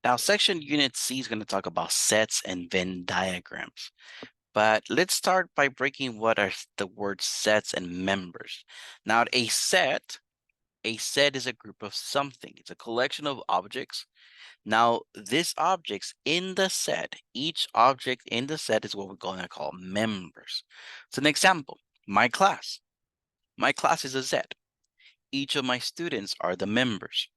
Now, section unit C is going to talk about sets and Venn diagrams. But let's start by breaking what are the words sets and members. Now, a set is a group of something. It's a collection of objects. Now, these objects in the set, each object in the set is what we're going to call members. So an example, my class. My class is a set. Each of my students are the members,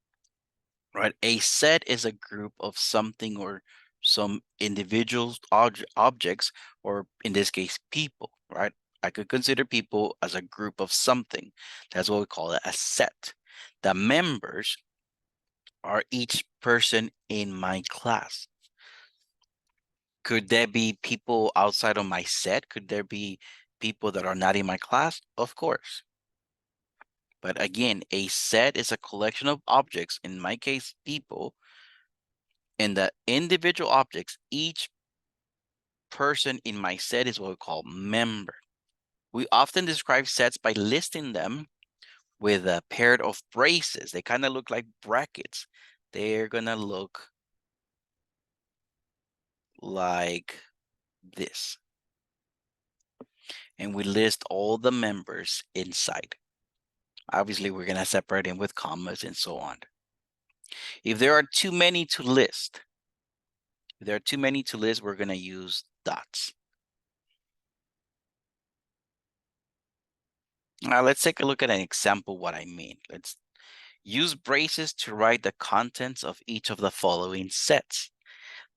right? A set is a group of something or some individuals, objects, or in this case, people, right? I could consider people as a group of something. That's what we call it, a set. The members are each person in my class. Could there be people outside of my set? Could there be people that are not in my class? Of course. But again, a set is a collection of objects, in my case, people, and the individual objects, each person in my set is what we call member. We often describe sets by listing them with a pair of braces. They kind of look like brackets. They're gonna look like this. And we list all the members inside. Obviously, we're gonna separate them with commas and so on. If there are too many to list, we're gonna use dots. Now let's take a look at an example what I mean. Let's use braces to write the contents of each of the following sets.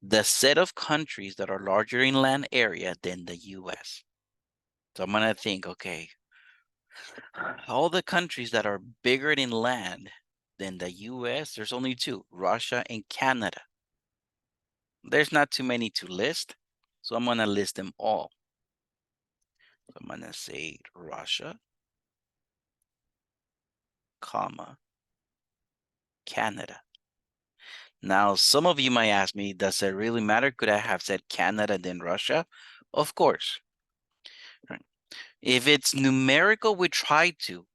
The set of countries that are larger in land area than the US. So I'm gonna think, okay, all the countries that are bigger in land than the US, there's only two, Russia and Canada. There's not too many to list, so I'm gonna list them all. So I'm gonna say Russia, comma, Canada. Now, some of you might ask me, does it really matter? Could I have said Canada then Russia? Of course. Right. If it's numerical, we try to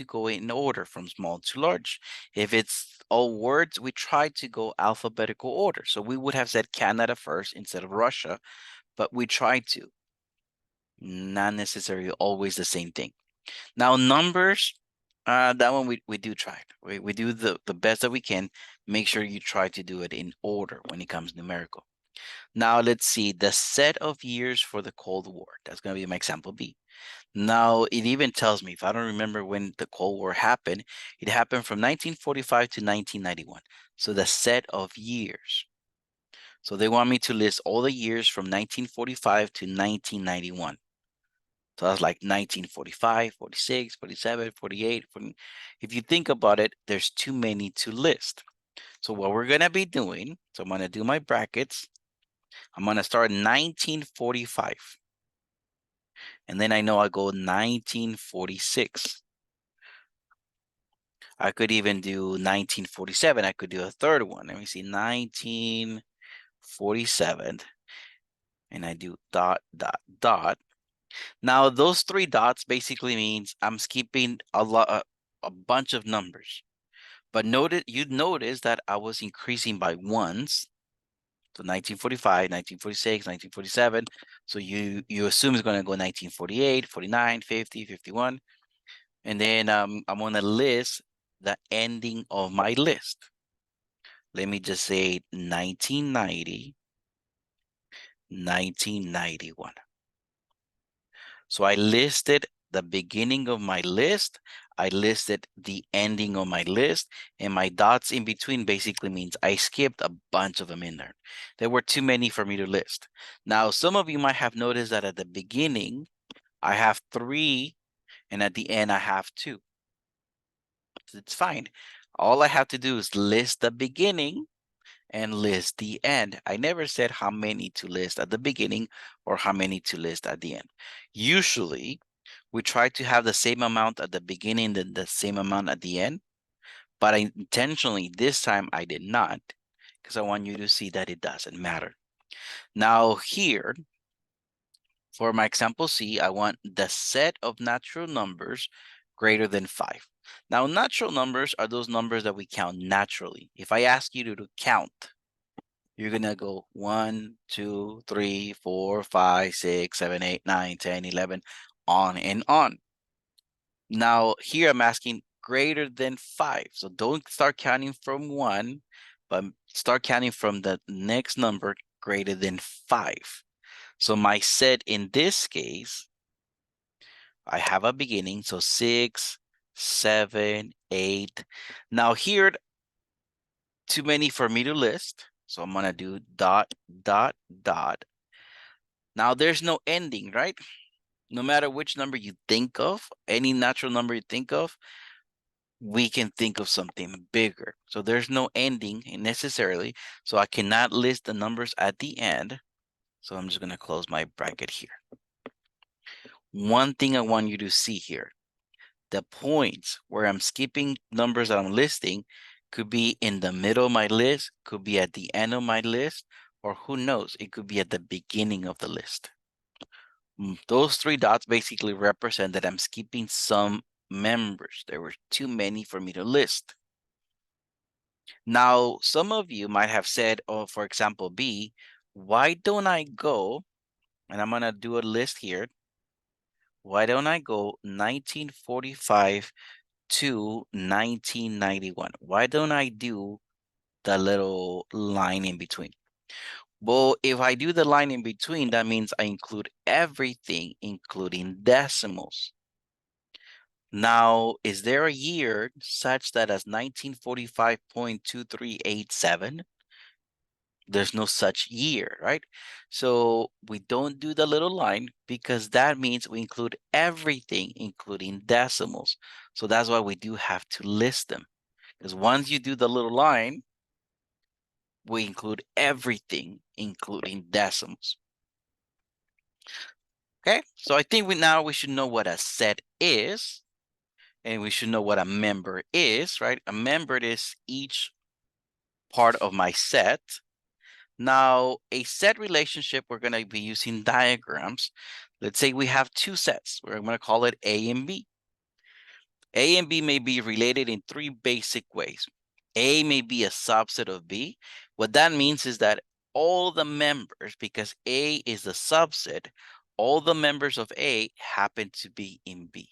go in order from small to large. If it's all words, we try to go alphabetical order. So we would have said Canada first instead of Russia, but we try to. Not necessarily always the same thing. Now, numbers, that one we do try. We do the best that we can. Make sure you try to do it in order when it comes numerical. Now, let's see the set of years for the Cold War. That's going to be my example B. Now, it even tells me, if I don't remember when the Cold War happened, it happened from 1945 to 1991. So the set of years. So they want me to list all the years from 1945 to 1991. So that's like 1945, 46, 47, 48. 40. If you think about it, there's too many to list. So what we're going to be doing, so I'm going to do my brackets. I'm going to start 1945. And then I know I go 1946. I could even do 1947. I could do a third one. Let me see, 1947. And I do dot, dot, dot. Now, those three dots basically means I'm skipping a bunch of numbers. But you'd notice that I was increasing by ones. So 1945, 1946, 1947. So you assume it's going to go 1948, 49, 50, 51. And then I'm going to list the ending of my list. Let me just say 1990, 1991. So I listed the beginning of my list. I listed the ending of my list, and my dots in between basically means I skipped a bunch of them in there. There were too many for me to list. Now, some of you might have noticed that at the beginning, I have 3, and at the end, I have 2. It's fine. All I have to do is list the beginning and list the end. I never said how many to list at the beginning or how many to list at the end. Usually, we try to have the same amount at the beginning and the same amount at the end, but intentionally this time I did not, because I want you to see that it doesn't matter. Now here, for my example C, I want the set of natural numbers greater than 5. Now, natural numbers are those numbers that we count naturally. If I ask you to count You're gonna go 1, 2, 3, 4, 5, 6, 7, 8, 9, 10, 11, on and on. Now here I'm asking greater than 5. So don't start counting from 1, but start counting from the next number greater than 5. So my set in this case, I have a beginning, so 6, 7, 8. Now here, too many for me to list. So I'm gonna do dot, dot, dot. Now there's no ending, right? No matter which number you think of, any natural number you think of, we can think of something bigger. So there's no ending necessarily. So I cannot list the numbers at the end. So I'm just gonna close my bracket here. One thing I want you to see here, the points where I'm skipping numbers that I'm listing could be in the middle of my list, could be at the end of my list, or who knows, it could be at the beginning of the list. Those 3 dots basically represent that I'm skipping some members. There were too many for me to list. Now, some of you might have said, oh, for example, B, why don't I go, and I'm gonna do a list here, why don't I go 1945 to 1991? Why don't I do the little line in between? Well, if I do the line in between, that means I include everything, including decimals. Now, is there a year such that as 1945.2387? There's no such year, right? So we don't do the little line because that means we include everything, including decimals. So that's why we do have to list them. Because once you do the little line, we include everything, including decimals. Okay, so I think now we should know what a set is, and we should know what a member is, right? A member is each part of my set. Now, a set relationship, we're going to be using diagrams. Let's say we have 2 sets. We're going to call it A and B. A and B may be related in 3 basic ways. A may be a subset of B. What that means is that all the members, because A is the subset, all the members of A happen to be in B.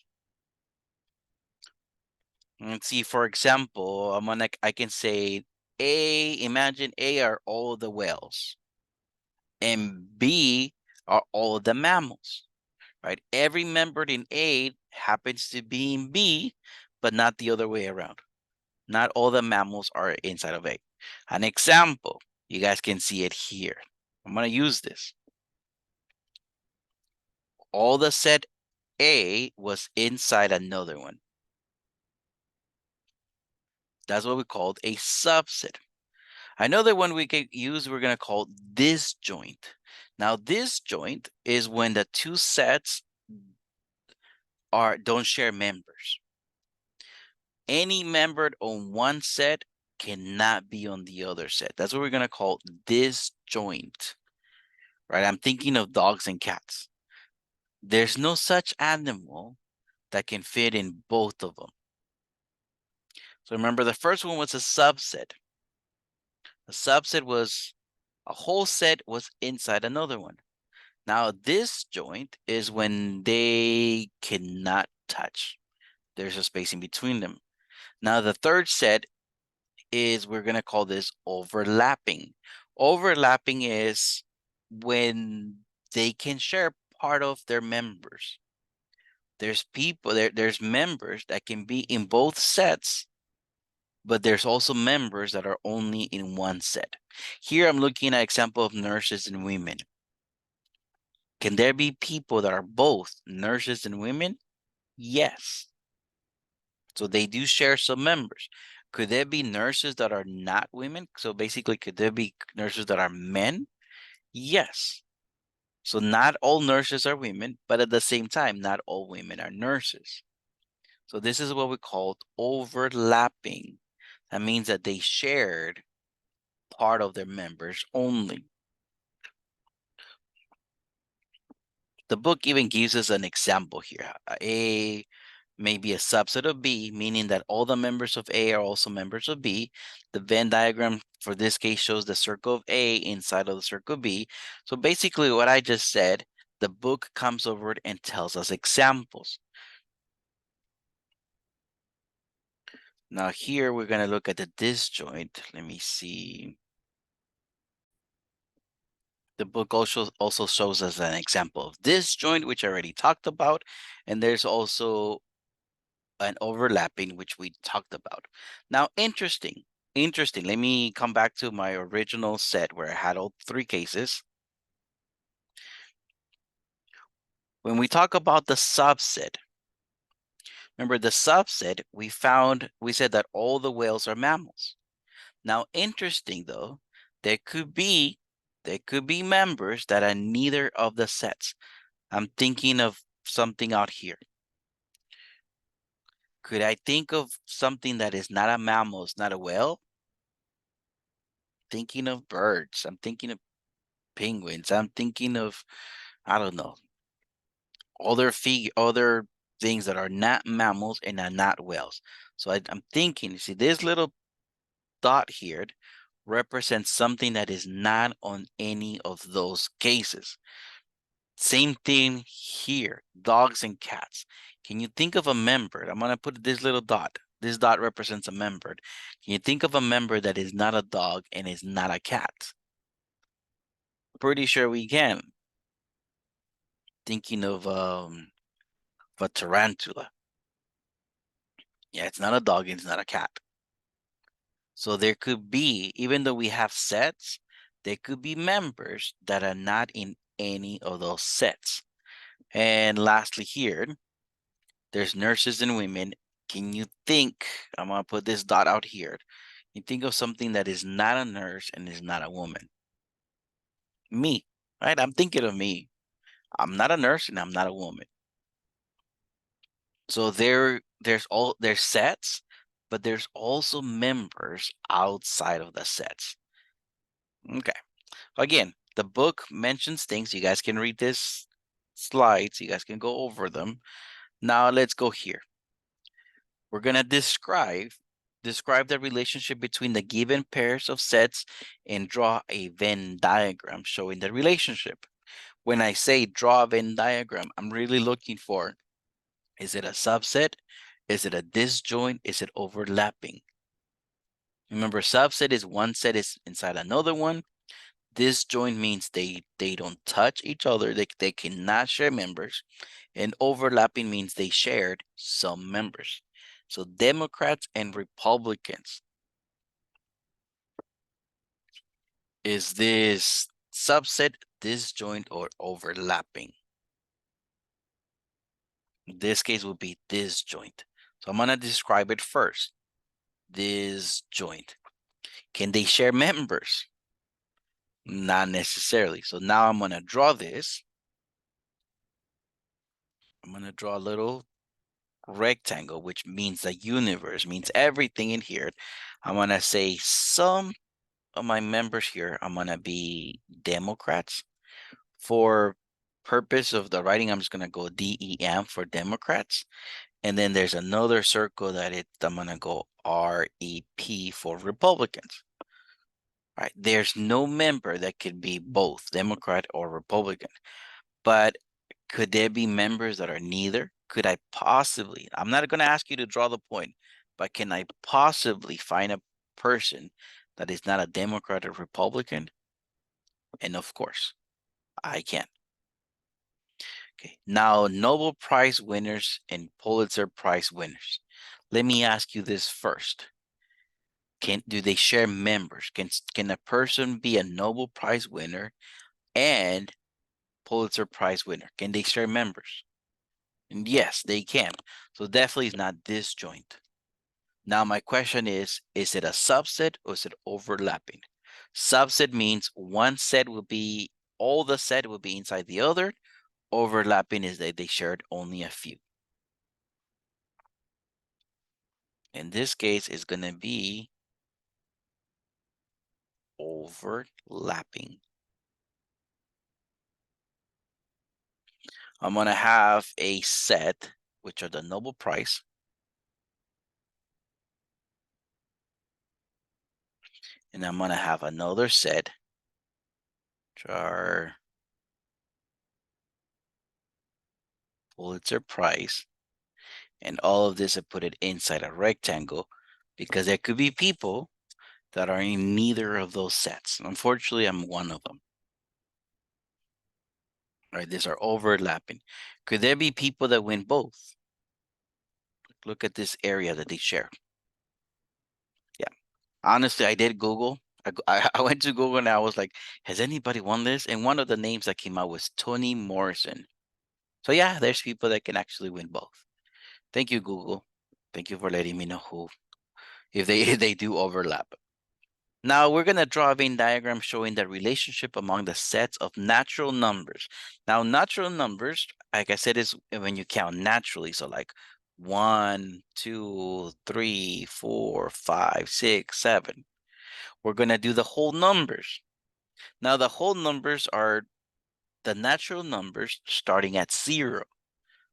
Let's see, for example, I can say A, imagine A are all the whales, and B are all the mammals, right? Every member in A happens to be in B, but not the other way around. Not all the mammals are inside of A. An example, you guys can see it here. I'm gonna use this. All the set A was inside another one. That's what we called a subset. Another one we can use, we're gonna call disjoint. Now, disjoint is when the 2 sets don't share members. Any member on one set cannot be on the other set. That's what we're gonna call disjoint, right? I'm thinking of dogs and cats. There's no such animal that can fit in both of them. So remember, the first one was a subset. A subset was a whole set was inside another one. Now, disjoint is when they cannot touch. There's a space in between them. Now, the third set is, we're going to call this overlapping. Overlapping is when they can share part of their members. There's there's members that can be in both sets, but there's also members that are only in one set. Here I'm looking at example of nurses and women. Can there be people that are both nurses and women? Yes. So they do share some members. Could there be nurses that are not women? So basically, could there be nurses that are men? Yes. So not all nurses are women, but at the same time, not all women are nurses. So this is what we call overlapping. That means that they shared part of their members only. The book even gives us an example here. may be a subset of B, meaning that all the members of A are also members of B. The Venn diagram for this case shows the circle of A inside of the circle B. So basically what I just said, the book comes over it and tells us examples. Now here we're going to look at the disjoint. Let me see. The book also shows us an example of disjoint, which I already talked about. And there's also an overlapping, which we talked about. Now, interesting. Let me come back to my original set where I had all three cases. When we talk about the subset, remember the subset, we said that all the whales are mammals. Now, interesting though, there could be members that are neither of the sets. I'm thinking of something out here. Could I think of something that is not a mammal, it's not a whale? Thinking of birds. I'm thinking of penguins. I'm thinking of, I don't know, other things that are not mammals and are not whales. So I'm thinking, you see, this little dot here represents something that is not on any of those cases. Same thing here, dogs and cats. Can you think of a member? I'm going to put this little dot. This dot represents a member. Can you think of a member that is not a dog and is not a cat? Pretty sure we can. Thinking of a tarantula. Yeah, it's not a dog, it's not a cat. So there could be, even though we have sets, there could be members that are not in any of those sets. And lastly here, there's nurses and women. Can you think, I'm gonna put this dot out here. You think of something that is not a nurse and is not a woman. Me, right? I'm thinking of me. I'm not a nurse and I'm not a woman. So there's sets, but there's also members outside of the sets. Okay. Again, the book mentions things. You guys can read this slides. You guys can go over them. Now let's go here. We're gonna describe the relationship between the given pairs of sets and draw a Venn diagram showing the relationship. When I say draw a Venn diagram, I'm really looking for, is it a subset? Is it a disjoint? Is it overlapping? Remember, subset is one set is inside another one. Disjoint means they don't touch each other. They cannot share members. And overlapping means they shared some members. So Democrats and Republicans. Is this subset, disjoint, or overlapping? In this case would be disjoint. So I'm gonna describe it first. Disjoint. Can they share members? Not necessarily. So now I'm gonna draw this. I'm gonna draw a little rectangle, which means the universe, means everything in here. I'm gonna say some of my members here, I'm gonna be Democrats. For purpose of the writing, I'm just gonna go DEM for Democrats. And then there's another circle that I'm gonna go REP for Republicans. All right, there's no member that could be both Democrat or Republican. But could there be members that are neither? Could I possibly, I'm not going to ask you to draw the point, but can I possibly find a person that is not a Democrat or Republican? And of course, I can. Okay, now Nobel Prize winners and Pulitzer Prize winners. Let me ask you this first. Do they share members? Can a person be a Nobel Prize winner and Pulitzer Prize winner? Can they share members? And yes, they can. So definitely is not disjoint. Now my question is it a subset or is it overlapping? Subset means one set will be, all the set will be inside the other. Overlapping is that they shared only a few. In this case, it's gonna be overlapping. I'm gonna have a set which are the Nobel Prize. And I'm going to have another set, which are Pulitzer Prize. And all of this, I put it inside a rectangle because there could be people that are in neither of those sets. Unfortunately, I'm one of them. Right, these are overlapping. Could there be people that win both? Look at this area that they share. Yeah, honestly, I did Google. I went to Google and I was like, has anybody won this? And one of the names that came out was Toni Morrison. So yeah, there's people that can actually win both. Thank you, Google. Thank you for letting me know who, if they if they do overlap. Now we're going to draw a Venn diagram showing the relationship among the sets of natural numbers. Now, natural numbers, like I said, is when you count naturally. So like 1, 2, 3, 4, 5, 6, 7. We're going to do the whole numbers. Now, the whole numbers are the natural numbers starting at 0.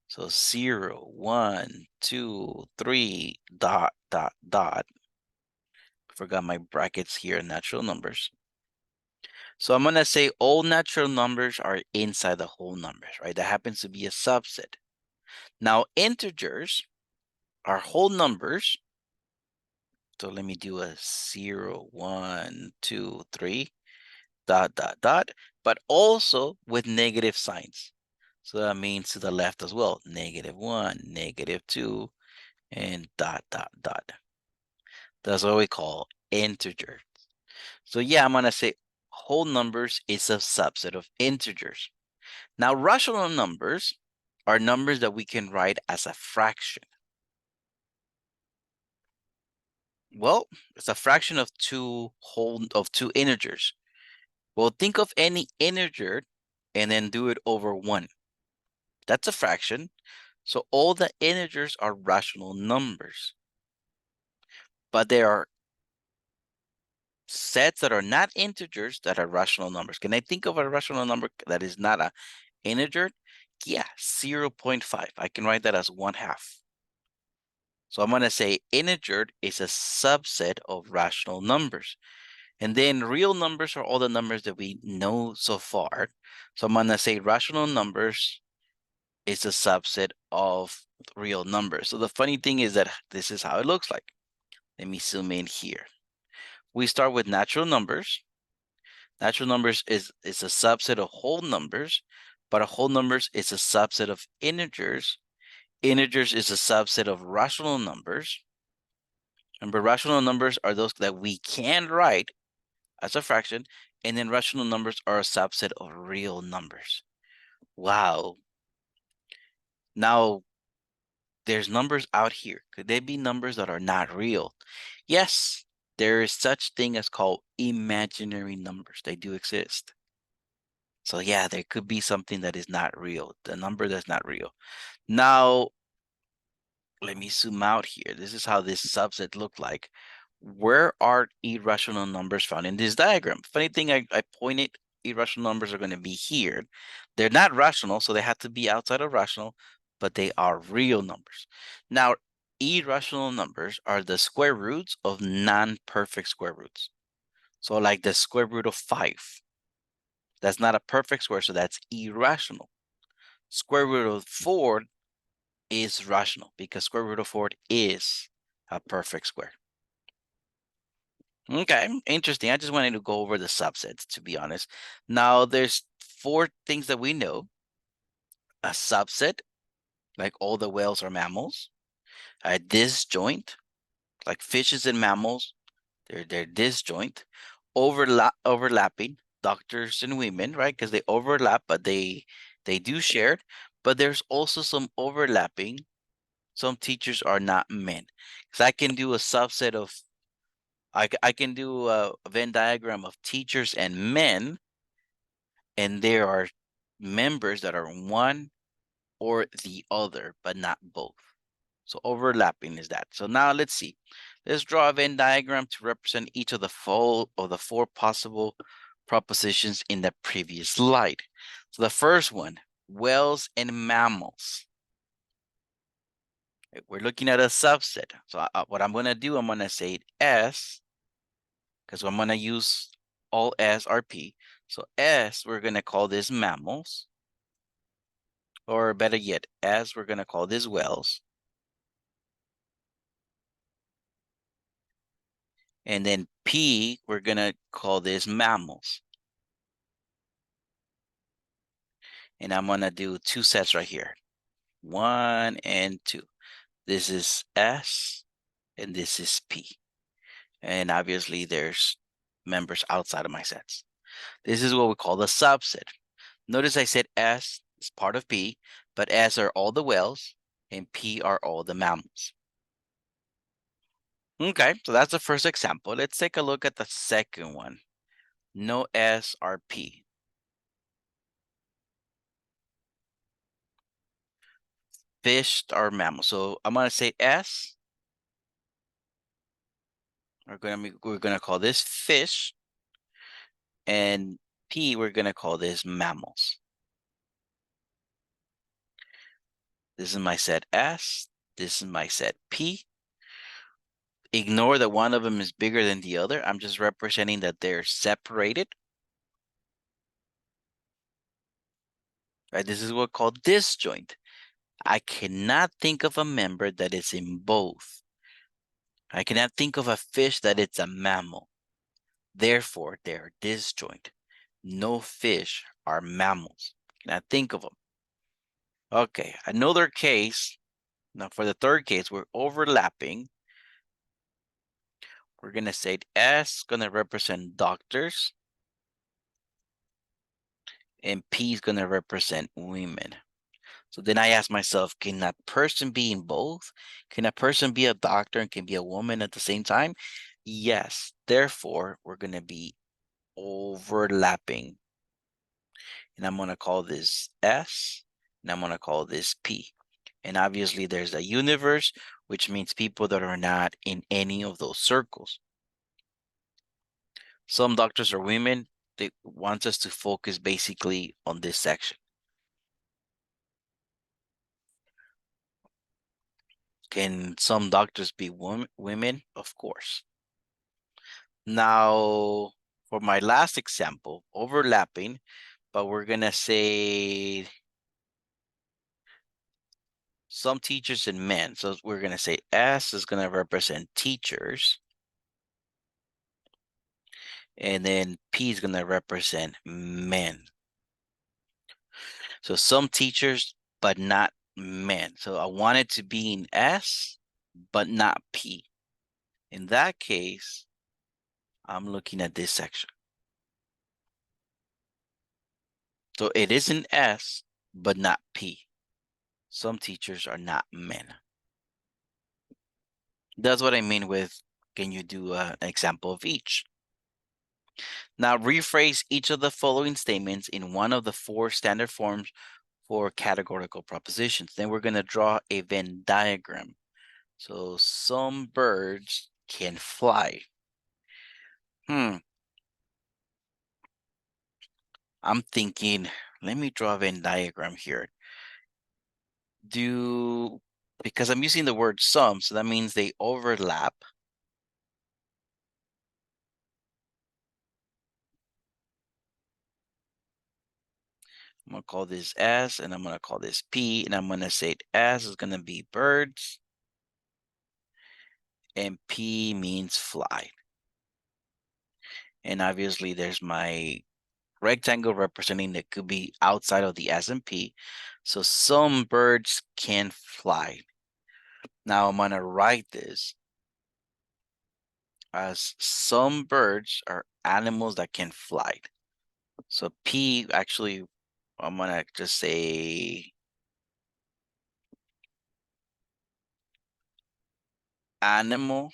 So 0, 1, 2, 3, dot, dot, dot. Forgot my brackets here, natural numbers. So I'm going to say all natural numbers are inside the whole numbers, right? That happens to be a subset. Now, integers are whole numbers. So let me do a 0, 1, 2, 3, dot, dot, dot, but also with negative signs. So that means to the left as well, -1, -2, and dot, dot, dot. That's what we call integers. So yeah, I'm going to say whole numbers is a subset of integers. Now, rational numbers are numbers that we can write as a fraction. Well, it's a fraction of two integers. Well, think of any integer and then do it over 1. That's a fraction. So all the integers are rational numbers. But there are sets that are not integers that are rational numbers. Can I think of a rational number that is not an integer? Yeah, 0.5. I can write that as 1/2. So I'm going to say integer is a subset of rational numbers. And then real numbers are all the numbers that we know so far. So I'm going to say rational numbers is a subset of real numbers. So the funny thing is that this is how it looks like. Let me zoom in here. We start with natural numbers. Natural numbers is a subset of whole numbers, but a whole numbers is a subset of integers. Integers is a subset of rational numbers. Remember, rational numbers are those that we can write as a fraction, and then rational numbers are a subset of real numbers. Wow. Now, there's numbers out here. Could they be numbers that are not real? Yes, there is such thing as called imaginary numbers. They do exist. So yeah, there could be something that is not real, the number that's not real. Now, let me zoom out here. This is how this subset looked like. Where are irrational numbers found in this diagram? Funny thing, I pointed irrational numbers are going to be here. They're not rational, so they have to be outside of rational, but they are real numbers. Now, irrational numbers are the square roots of non-perfect square roots. So like the square root of 5. That's not a perfect square, so that's irrational. Square root of 4 is rational because square root of 4 is a perfect square. Okay, interesting. I just wanted to go over the subsets, to be honest. Now, there's 4 things that we know. A subset, like all the whales are mammals. A disjoint, like fishes and mammals, they're disjoint. Overlapping, doctors and women, right? Because they overlap, but they do share. But there's also some overlapping. Some teachers are not men. Because I can do a subset of I can do a Venn diagram of teachers and men, and there are members that are one or the other, but not both. So overlapping is that. So now let's see. Let's draw a Venn diagram to represent each of the 4 possible propositions in the previous slide. So the first one, whales and mammals. We're looking at a subset. So what I'm going to do, I'm going to say S, because I'm going to use all S are P. So S, we're going to call this mammals. Or better yet, S, we're going to call this whales. And then P, we're going to call this mammals. And I'm going to do two sets right here. 1 and 2. This is S, and this is P. And obviously, there's members outside of my sets. This is what we call the subset. Notice I said S is part of P, but S are all the whales, and P are all the mammals. Okay, so that's the first example. Let's take a look at the second one. No S or P. Fish are mammals. So I'm gonna say S. We're gonna call this fish, and P we're gonna call this mammals. This is my set S. This is my set P. Ignore that one of them is bigger than the other. I'm just representing that they're separated. Right? This is what called disjoint. I cannot think of a member that is in both. I cannot think of a fish that it's a mammal. Therefore, they're disjoint. No fish are mammals. Cannot think of them. Okay, another case. Now for the third case, we're overlapping. We're gonna say S is gonna represent doctors, and P is gonna represent women. So then I ask myself, can a person be in both? Can a person be a doctor and can be a woman at the same time? Yes. Therefore, we're going to be overlapping. And I'm going to call this S, and I'm going to call this P. And obviously, there's a universe, which means people that are not in any of those circles. Some doctors are women. They want us to focus basically on this section. Can some doctors be women? Of course. Now, for my last example, overlapping, but we're going to say some teachers and men. So we're going to say S is going to represent teachers. And then P is going to represent men. So some teachers, but not men. So I want it to be in S, but not P. In that case, I'm looking at this section. So it is in S, but not P. Some teachers are not men. That's what I mean with, can you do an example of each? Now rephrase each of the following statements in one of the four standard forms for categorical propositions. Then we're going to draw a Venn diagram. So some birds can fly. I'm thinking, let me draw a Venn diagram here. Because I'm using the word some, so that means they overlap. I'm going to call this S, and I'm going to call this P, and I'm going to say S is going to be birds, and P means fly. And obviously, there's my rectangle representing that could be outside of the S and P. So some birds can fly. Now I'm going to write this as some birds are animals that can fly. So P, actually, I'm going to just say animal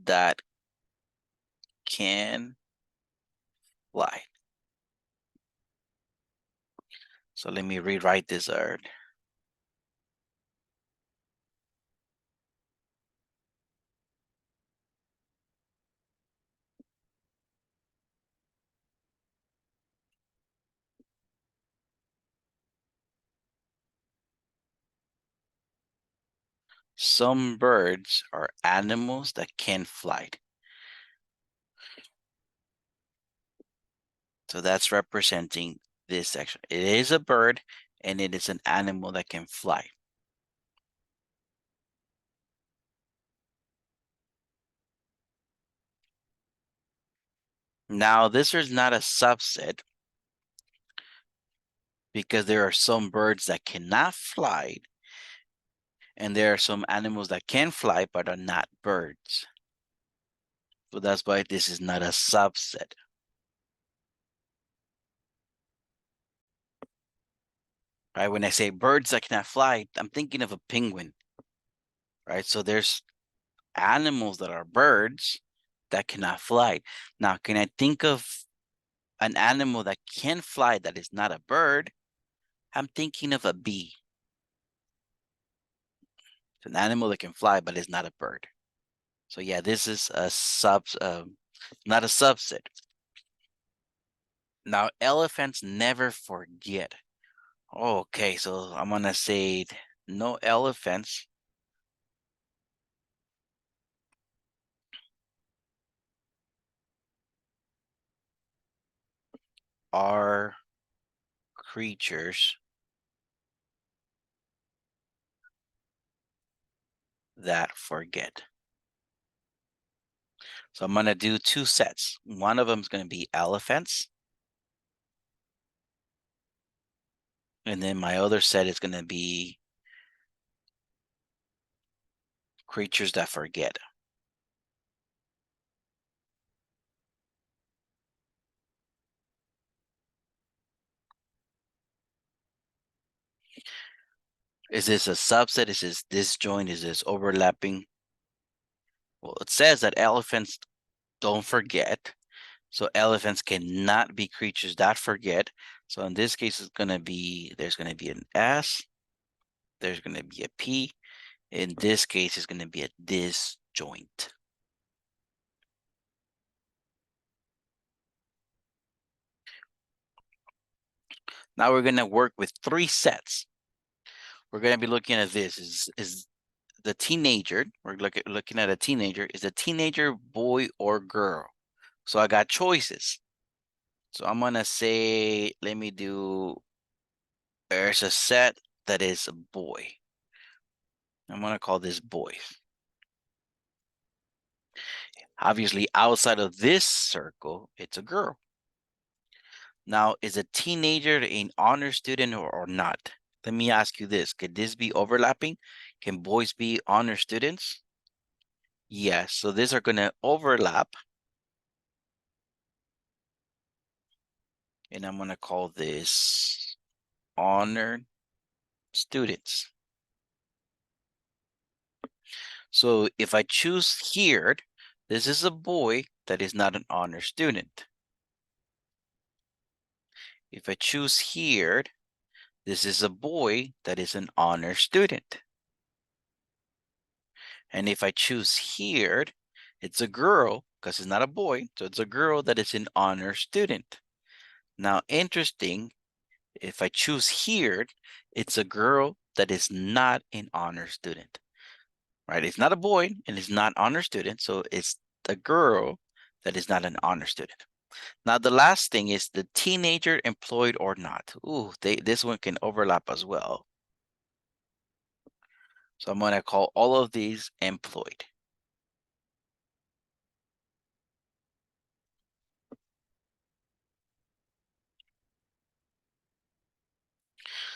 that can fly. So let me rewrite this word. Some birds are animals that can fly. So that's representing this section. It is a bird and it is an animal that can fly. Now, this is not a subset because there are some birds that cannot fly and there are some animals that can fly but are not birds. So that's why this is not a subset. Right? When I say birds that cannot fly, I'm thinking of a penguin. Right? So there's animals that are birds that cannot fly. Now, can I think of an animal that can fly that is not a bird? I'm thinking of a bee. It's an animal that can fly but is not a bird. So yeah, this is a not a subset. Now, elephants never forget. Okay, so I'm gonna say no elephants are creatures that forget. So I'm gonna do two sets. One of them is gonna be elephants. And then my other set is gonna be creatures that forget. Is this a subset? Is this disjoint? Is this overlapping? Well, it says that elephants don't forget. So elephants cannot be creatures that forget. So in this case, there's gonna be an S, there's gonna be a P. In this case, it's gonna be a disjoint. Now we're gonna work with three sets. We're gonna be looking at this. Is the teenager, we're looking at a teenager, is a teenager boy or girl? So I got choices. So I'm gonna say, there's a set that is a boy. I'm gonna call this boy. Obviously, outside of this circle, it's a girl. Now, is a teenager an honor student or not? Let me ask you this. Could this be overlapping? Can boys be honor students? Yes, so these are gonna overlap. And I'm gonna call this honor students. So if I choose here, this is a boy that is not an honor student. If I choose here, this is a boy that is an honor student. And if I choose here, it's a girl, because it's not a boy, so it's a girl that is an honor student. Now, interesting, if I choose here, it's a girl that is not an honor student. Right? It's not a boy and it's not honor student, so it's the girl that is not an honor student. Now, the last thing is the teenager employed or not. Ooh, this one can overlap as well. So I'm going to call all of these employed.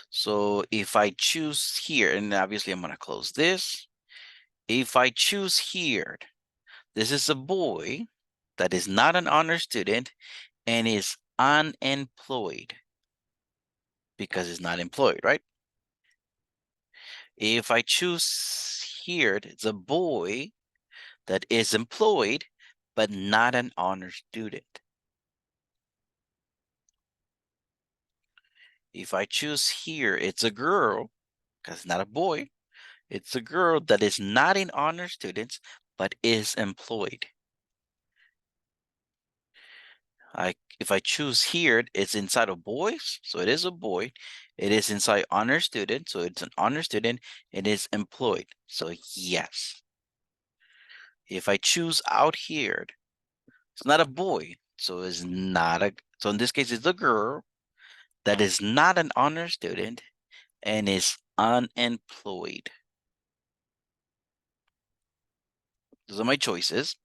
So if I choose here, and obviously I'm going to close this. If I choose here, this is a boy that is not an honor student and is unemployed because it's not employed, right? If I choose here, it's a boy that is employed, but not an honor student. If I choose here, it's a girl, because it's not a boy. It's a girl that is not an honor student, but is employed. If I choose here, it's inside of boys, so it is a boy. It is inside honor student, so it's an honor student. It is employed, so yes. If I choose out here, it's not a boy, so it's not a, so in this case, it's a girl that is not an honor student and is unemployed. Those are my choices.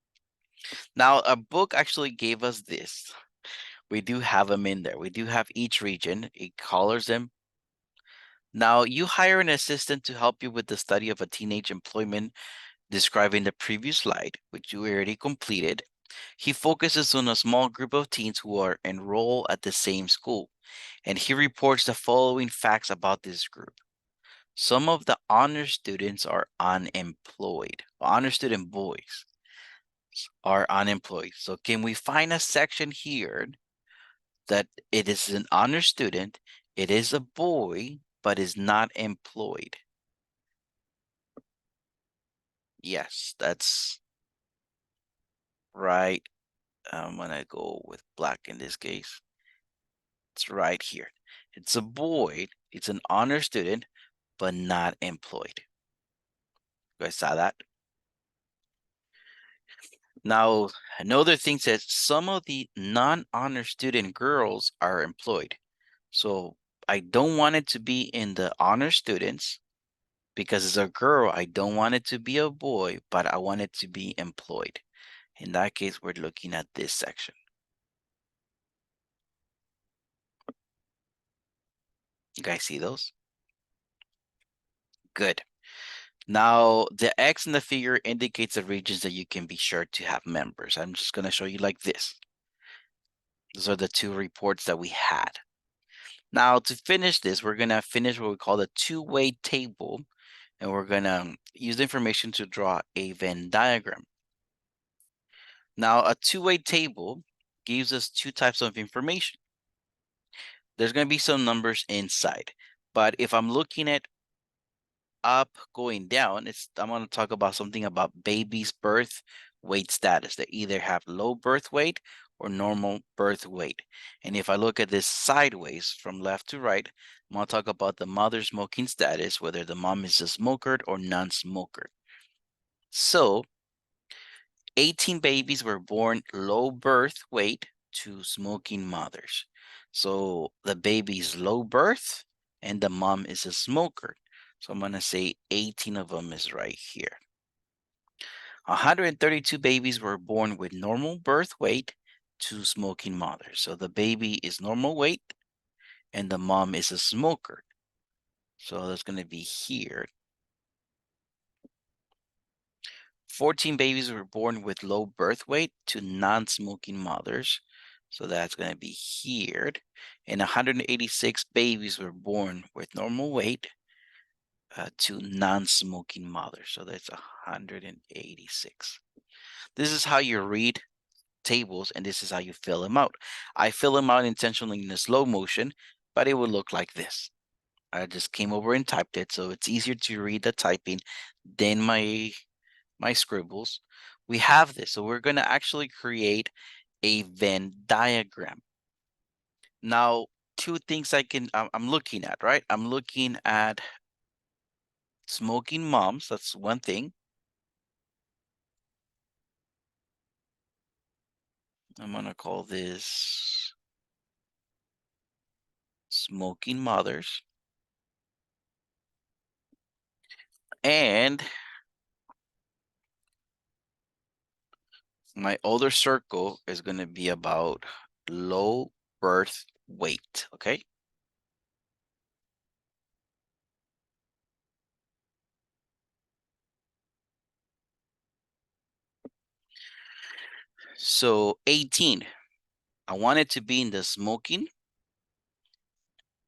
Now, a book actually gave us this. We do have them in there. We do have each region. It colors them. Now, you hire an assistant to help you with the study of a teenage employment describing the previous slide, which you already completed. He focuses on a small group of teens who are enrolled at the same school, and he reports the following facts about this group. Some of the honor students are unemployed. Honor student boys are unemployed. So can we find a section here that it is an honor student, it is a boy, but is not employed? Yes, that's right. I'm gonna go with black in this case. It's right here. It's a boy, it's an honor student, but not employed. You guys saw that? Now, another thing says some of the non-honor student girls are employed. So I don't want it to be in the honor students because it's a girl. I don't want it to be a boy, but I want it to be employed. In that case, we're looking at this section. You guys see those? Good. Now, the X in the figure indicates the regions that you can be sure to have members. I'm just going to show you like this. Those are the two reports that we had. Now, to finish this, we're going to finish what we call the two-way table, and we're going to use the information to draw a Venn diagram. Now, a two-way table gives us two types of information. There's going to be some numbers inside, but if I'm looking at up going down, I'm going to talk about something about baby's birth weight status. They either have low birth weight or normal birth weight. And if I look at this sideways from left to right, I'm going to talk about the mother's smoking status, whether the mom is a smoker or non-smoker. So 18 babies were born low birth weight to smoking mothers. So the baby's low birth and the mom is a smoker. So I'm going to say 18 of them is right here. 132 babies were born with normal birth weight to smoking mothers. So the baby is normal weight and the mom is a smoker. So that's going to be here. 14 babies were born with low birth weight to non-smoking mothers. So that's going to be here. And 186 babies were born with normal weight to non-smoking mothers. So that's 186. This is how you read tables, and this is how you fill them out. I fill them out intentionally in a slow motion, but it would look like this. I just came over and typed it, so it's easier to read the typing than my scribbles. We have this, so we're going to actually create a Venn diagram. Now, two things I'm looking at, right? I'm looking at smoking moms. That's one thing. I'm going to call this smoking mothers. And my other circle is going to be about low birth weight, okay? So 18, I want it to be in the smoking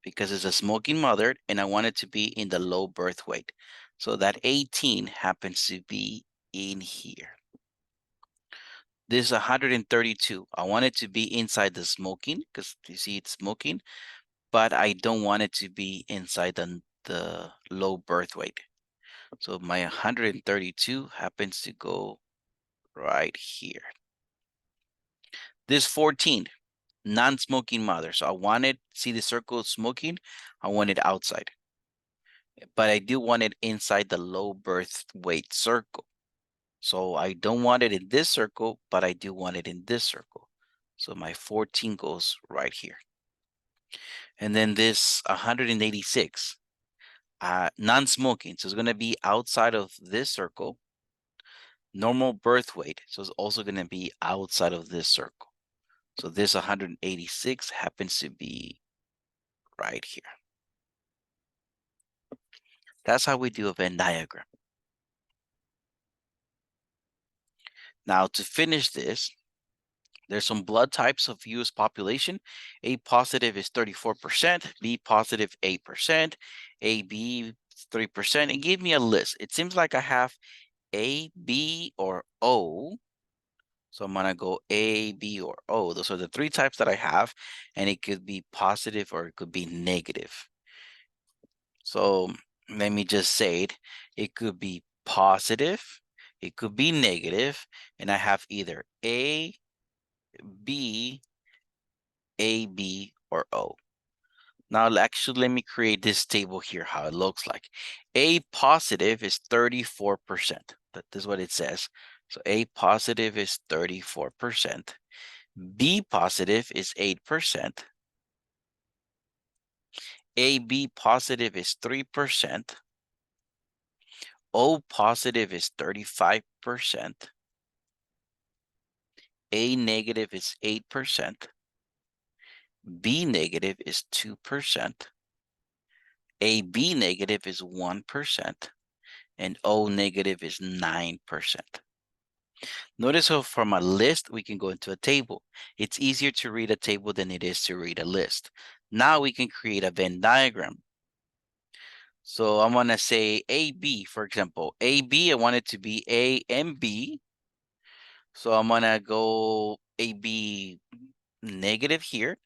because it's a smoking mother, and I want it to be in the low birth weight. So that 18 happens to be in here. This is 132. I want it to be inside the smoking because you see it's smoking, but I don't want it to be inside the low birth weight. So my 132 happens to go right here. This 14, non-smoking mother. So I wanted, see the circle smoking, I want it outside. But I do want it inside the low birth weight circle. So I don't want it in this circle, but I do want it in this circle. So my 14 goes right here. And then this 186, non-smoking. So it's going to be outside of this circle. Normal birth weight. So it's also going to be outside of this circle. So this 186 happens to be right here. That's how we do a Venn diagram. Now to finish this, there's some blood types of US population. A positive is 34%, B positive 8%, AB 3%. And give me a list. It seems like I have A, B, or O. So I'm gonna go A, B, or O. Those are the three types that I have, and it could be positive or it could be negative. So let me just say it. It could be positive, it could be negative, and I have either A, B, or O. Now, actually, let me create this table here, how it looks like. A positive is 34%. That is what it says. So A positive is 34%. B positive is 8%. AB positive is 3%. O positive is 35%. A negative is 8%. B negative is 2%. AB negative is 1%. And O negative is 9%. Notice how from a list, we can go into a table. It's easier to read a table than it is to read a list. Now we can create a Venn diagram. So I'm going to say AB, for example. AB, I want it to be A and B. So I'm going to go AB negative here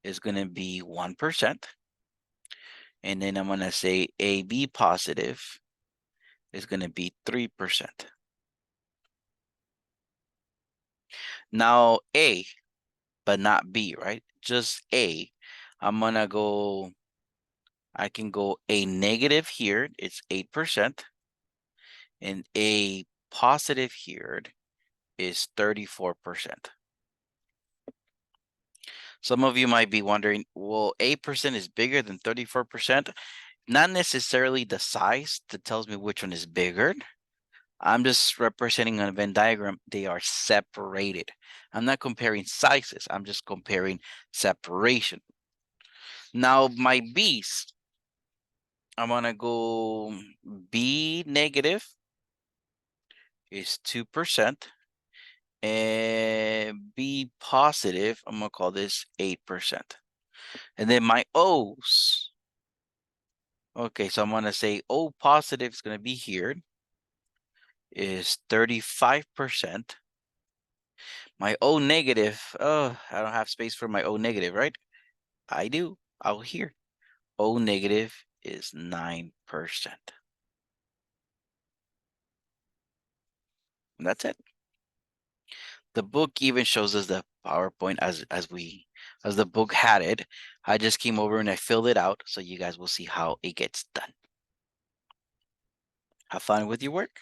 is going to be 1%. And then I'm going to say AB positive is going to be 3%. Now A, but not B, right? Just A. I'm going to go, I can go A negative here, it's 8%. And A positive here is 34%. Some of you might be wondering, well, 8% is bigger than 34%. Not necessarily the size that tells me which one is bigger. I'm just representing on a Venn diagram. They are separated. I'm not comparing sizes. I'm just comparing separation. Now my B's, I'm gonna go B negative is 2%. And B positive, I'm gonna call this 8%. And then my O's, okay, so I'm gonna say O positive is gonna be here, is 35%. My O negative, oh, I don't have space for my O negative, right? I do, out here. O negative is 9%. And that's it. The book even shows us the PowerPoint as the book had it. I just came over and I filled it out so you guys will see how it gets done. Have fun with your work.